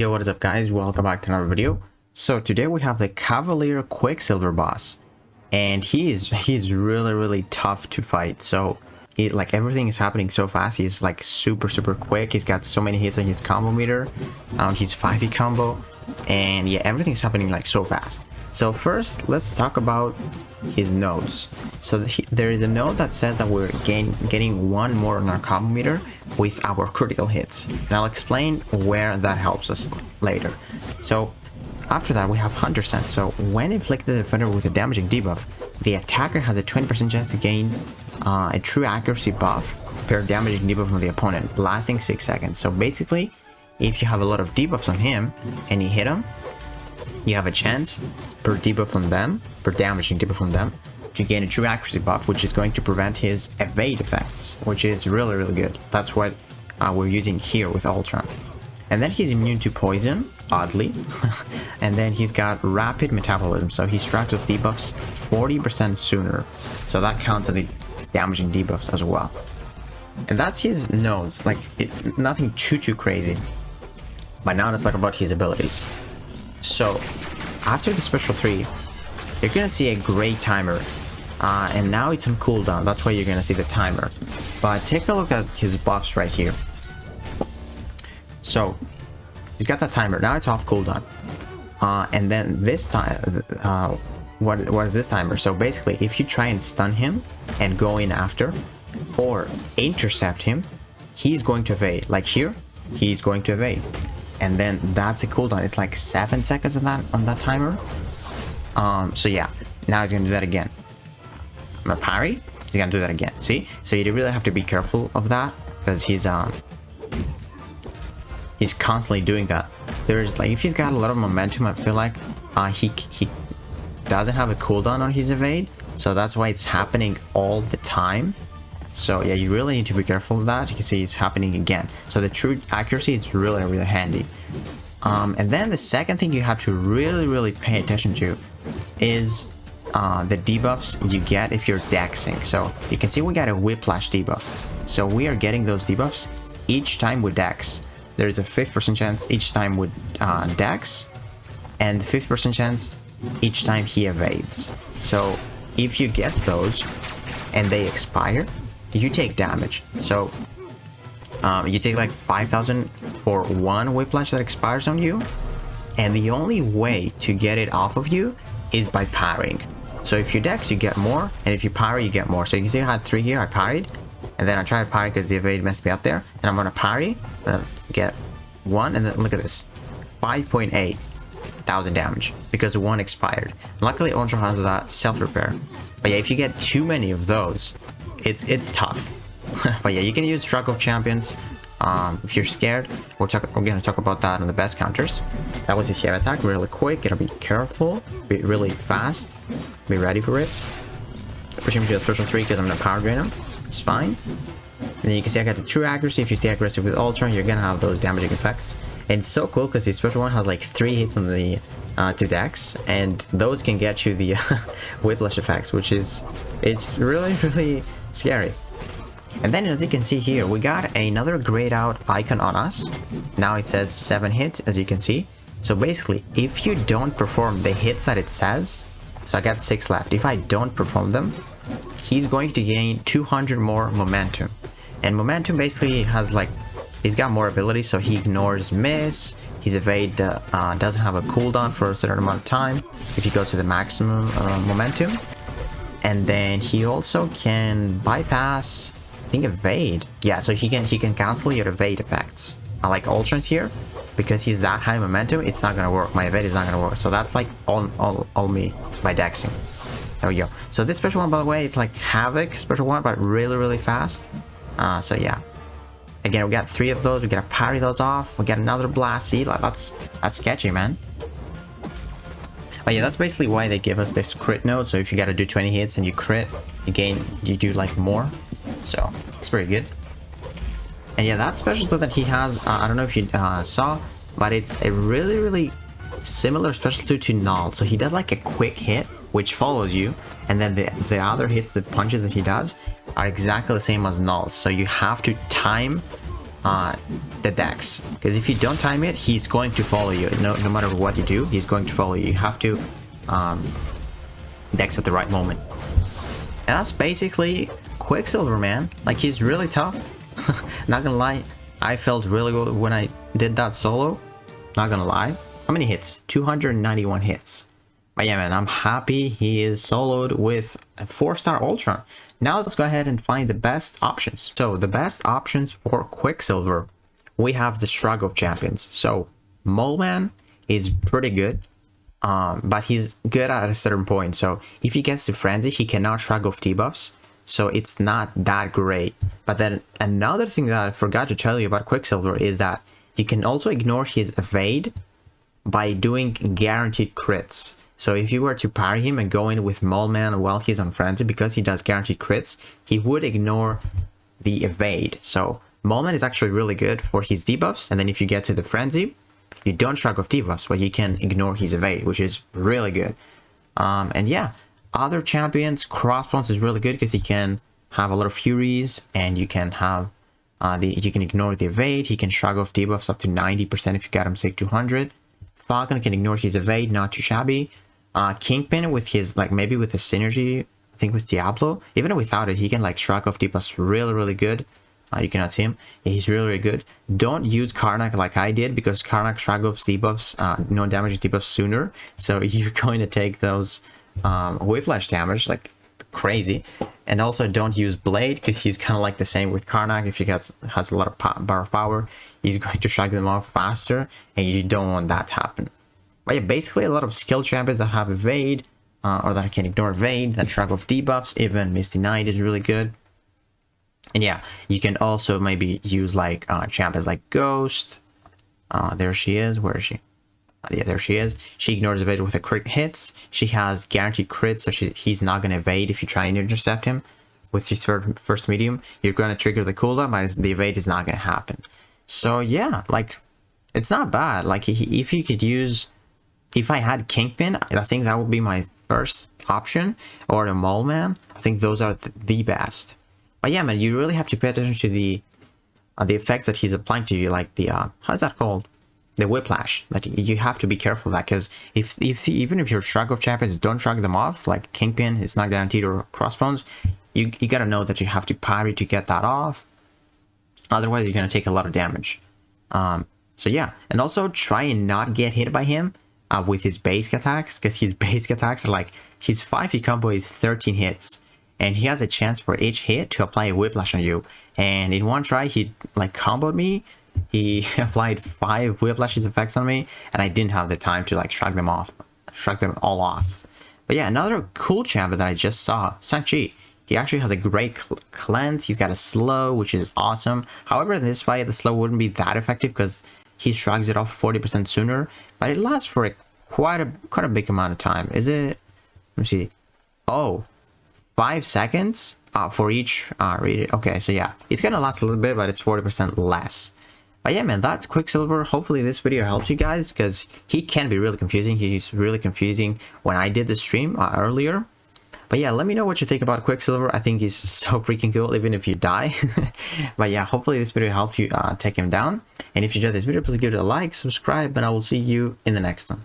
Yo, what is up guys, welcome back to another video. So today we have the Cavalier Quicksilver boss, and he's really tough to fight. So everything is happening so fast. He's like super quick. He's got so many hits on his combo meter, his 5 hit combo, and yeah, everything's happening like so fast. So first let's talk about his nodes. So there is a node that says that we're getting 1 more on our combo meter with our critical hits, and I'll explain where that helps us later. So after that we have Hunter Sense. So when inflicted the defender with a damaging debuff, the attacker has a 20% chance to gain a true accuracy buff per damaging debuff from the opponent, lasting 6 seconds. So basically, if you have a lot of debuffs on him and you hit him, you have a chance per debuff from them, per damaging debuff from them, to gain a true accuracy buff, which is going to prevent his evade effects, which is really good. That's what we're using here with Ultron. And then he's immune to poison, oddly. And then he's got rapid metabolism, so he strikes with debuffs 40% sooner. So that counts as the damaging debuffs as well. And that's his nodes, like nothing too crazy. But now let's talk about his abilities. So after the special 3, you're gonna see a gray timer, and now it's on cooldown. That's why you're gonna see the timer. But take a look at his buffs right here. So he's got that timer. Now it's off cooldown, and then this time, what is this timer? So basically, if you try and stun him and go in after, or intercept him, he's going to evade. Like here, he's going to evade. And then that's a cooldown. It's like 7 seconds on that timer. So yeah, now he's gonna do that again. I'm gonna parry. He's gonna do that again. See? So you really have to be careful of that, because he's constantly doing that. There's like, if he's got a lot of momentum, I feel like he doesn't have a cooldown on his evade, so that's why it's happening all the time. So yeah, you really need to be careful of that. You can see it's happening again. So the true accuracy, it's really handy. And then the second thing you have to really pay attention to is the debuffs you get if you're dexing. So you can see we got a whiplash debuff. So we are getting those debuffs each time with dex. There's a 50% chance each time with dex, and 50% chance each time he evades. So if you get those and they expire, you take damage. So you take like 5,000 for 1 whiplash that expires on you, and the only way to get it off of you is by parrying. So if you dex, you get more, and if you parry, you get more. So you can see I had 3 here. I parried, and then I tried to parry because the evade messed me up there, and I'm gonna parry and get 1, and then look at this, 5.8 thousand damage because 1 expired. Luckily Ultron has that self-repair, but yeah, if you get too many of those, it's tough. But yeah, you can use Struggle of Champions if you're scared. We're gonna talk about that on the best counters. That was his heavy attack, really quick. Gotta be careful, be really fast, be ready for it. Push him to a special 3 because I'm gonna power drain him. It's fine. And then you can see I got the true accuracy. If you stay aggressive with Ultron, you're gonna have those damaging effects. And it's so cool because the special one has like 3 hits on the 2 decks, and those can get you the whiplash effects, which is, it's really scary. And then as you can see here, we got another grayed out icon on us. Now it says 7 hits, as you can see. So basically, if you don't perform the hits that it says, so I got 6 left, if I don't perform them, he's going to gain 200 more momentum. And momentum basically has like, he's got more abilities, so he ignores miss. His evade doesn't have a cooldown for a certain amount of time if he goes to the maximum momentum. And then he also can bypass, I think, evade. Yeah, so he can cancel your evade effects. Like Ultron's here, because he's that high momentum, it's not gonna work. My evade is not gonna work. So that's like all me by dexing. There we go. So this special one, by the way, it's like Havoc special one, but really fast. So yeah. Again, we got 3 of those. We gotta parry those off. We got another blast. See, like that's sketchy, man. But yeah, that's basically why they give us this crit node. So if you gotta do 20 hits and you crit, you do like more. So it's pretty good. And yeah, that special tool that he has, I don't know if you saw, but it's a really similar special tool to Null. So he does like a quick hit which follows you, and then the other hits, the punches that he does, are exactly the same as Null's. So you have to time the dex, because if you don't time it, he's going to follow you. No matter what you do, he's going to follow you. You have to dex at the right moment. And that's basically Quicksilver, man. Like, he's really tough. Not gonna lie, I felt really good when I did that solo. Not gonna lie. How many hits? 291 hits. But yeah, man, I'm happy he is soloed with a 4-star Ultron. Now let's go ahead and find the best options. So the best options for Quicksilver, we have the Shrug of Champions. So Mole Man is pretty good, but he's good at a certain point. So if he gets to Frenzy, he cannot Shrug off debuffs. So it's not that great. But then another thing that I forgot to tell you about Quicksilver is that you can also ignore his evade by doing guaranteed crits. So if you were to parry him and go in with Mole Man while he's on Frenzy, because he does guaranteed crits, he would ignore the evade. So Mole Man is actually really good for his debuffs, and then if you get to the Frenzy, you don't shrug off debuffs, but you can ignore his evade, which is really good. And yeah, other champions, Crossbones is really good because he can have a lot of Furies, and you can have you can ignore the evade. He can shrug off debuffs up to 90% if you get him say 200. Falcon can ignore his evade, not too shabby. Kingpin with his, like, maybe with a synergy, I think with Diablo, even without it, he can like shrug off debuffs really good. You cannot see him. He's really good. Don't use Karnak like I did, because Karnak shrug off debuffs, no damage debuffs sooner, so you're going to take those whiplash damage like crazy. And also don't use Blade, because he's kind of like the same with Karnak. If he has a lot of bar of power, he's going to shrug them off faster, and you don't want that to happen. But yeah, basically a lot of skill champions that have evade, or that can ignore evade, that shrug off debuffs. Even Misty Knight is really good. And yeah, you can also maybe use like champions like Ghost. There she is. Where is she? Yeah, there she is. She ignores evade with a crit hits. She has guaranteed crits, so he's not going to evade if you try and intercept him with his first medium. You're going to trigger the cooldown, but the evade is not going to happen. So yeah, like, it's not bad. Like, if you could use... If I had Kingpin, I think that would be my first option, or the Mole Man. I think those are the best. But yeah, man, you really have to pay attention to the effects that he's applying to you, like the how's that called? The whiplash. That you have to be careful of that, because even if your shrug of champions don't shrug them off, like Kingpin, it's not guaranteed, or Crossbones, you gotta know that you have to parry to get that off. Otherwise, you're gonna take a lot of damage. So yeah, and also try and not get hit by him with his basic attacks, because his basic attacks are like, his 5-hit combo is 13 hits, and he has a chance for each hit to apply a whiplash on you. And in one try, he like comboed me. He applied 5 whiplashes effects on me, and I didn't have the time to like shrug them all off. But yeah, another cool champion that I just saw, Shang-Chi. He actually has a great cleanse. He's got a slow, which is awesome. However, in this fight, the slow wouldn't be that effective because he shrugs it off 40% sooner, but it lasts for quite a big amount of time. Is it? Let me see. Oh, 5 seconds for each read it. Okay, so yeah, it's gonna last a little bit, but it's 40% less. But yeah, man, that's Quicksilver. Hopefully this video helps you guys, because he can be really confusing. He's really confusing when I did the stream earlier. But yeah, let me know what you think about Quicksilver. I think he's so freaking cool, even if you die. But yeah, hopefully this video helped you take him down. And if you enjoyed this video, please give it a like, subscribe, and I will see you in the next one.